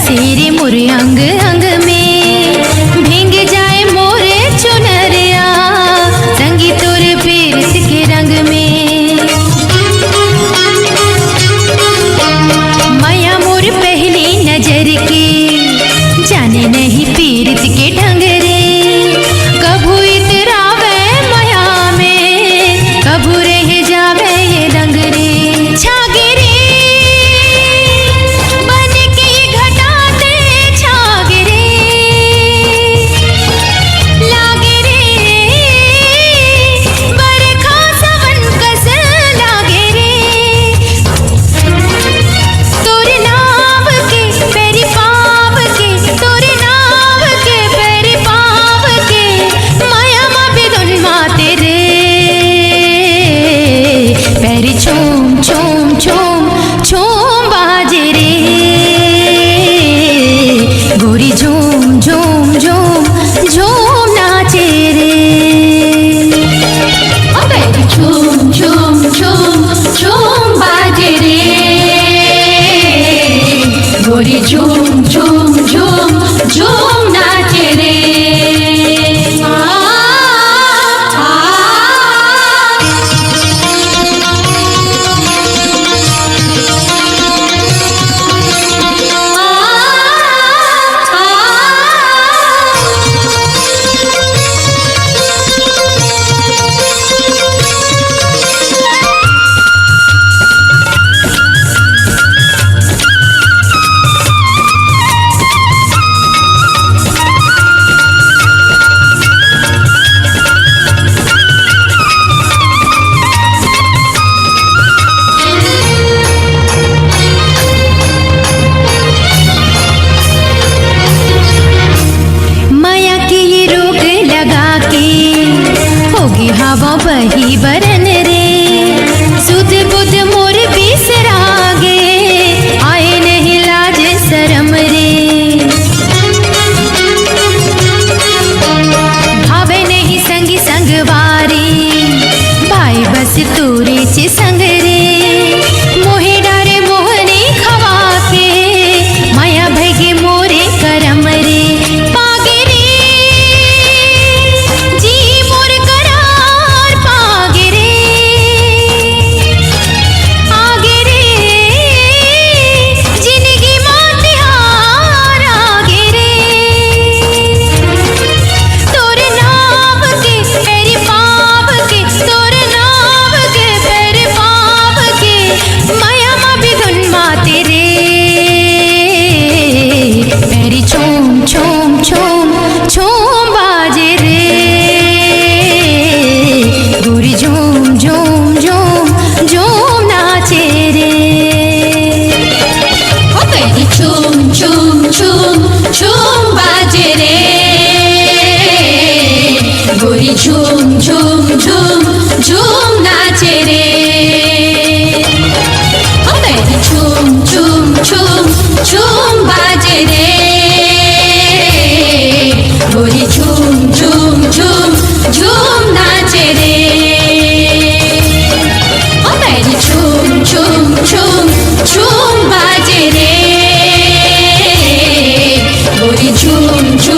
सिरे मोरे अंग अंग में भींग जाए मोरे चुनरिया संगी तोरे पीरत के रंग में। माया मोर पहली नजर की जाने नहीं पीरत के ढंग रे, कभू इतरावे माया में कभू रह जावे ये रंग रे। छागे रे बन के घटाते छागे रे, लागे रे बरखा सवन कस लागे रे। तोरे नाव के पैरी पाव के, तोरे नाव के पैरी पाव के माया मा बिदुन माते रे। पैरी छूम छूम छूम छूम बाजे रे, गोरी झूम झूम झूम झूम नाचे रे। पैरी छूम छूम छूम छूम बाजे रे, गोरी झूम झूम झूम झूम नाचे रे। माया की ये रोग लगा के होगी हवा बही बरन रे। सुध बुध मोर बिसरागे आए नहीं लाज शरम रे। भावे नहीं संगी संगवारी भाई बस तोरे च संग रे। मोहे डारे मोहनी खवा के माया भगे मोरे करम रे। पागे रे जी मोर करार पागे रे, आगे रे जिंदगी मातिहार आगे रे। तोरे नाव के पैरी पाव के, तोरे नाव के पैरी पाव के माया मा बिधुन माते रे। पैरी छूम छूम छूम छूम बाजे रे, गोरी झूम झूम झूम झूम नाचे रे। पैरी छूम छूम छूम छूम बाजे रे, गोरी झूम झूम झूम झूम नाचे रे। पैरी छूम छूम छूम छूम बाजे रे, गोरी झूम झूम झूम झूम नाचे रे। पैरी छूम छूम छूम छूम बाजे रे, गोरी झूम झूम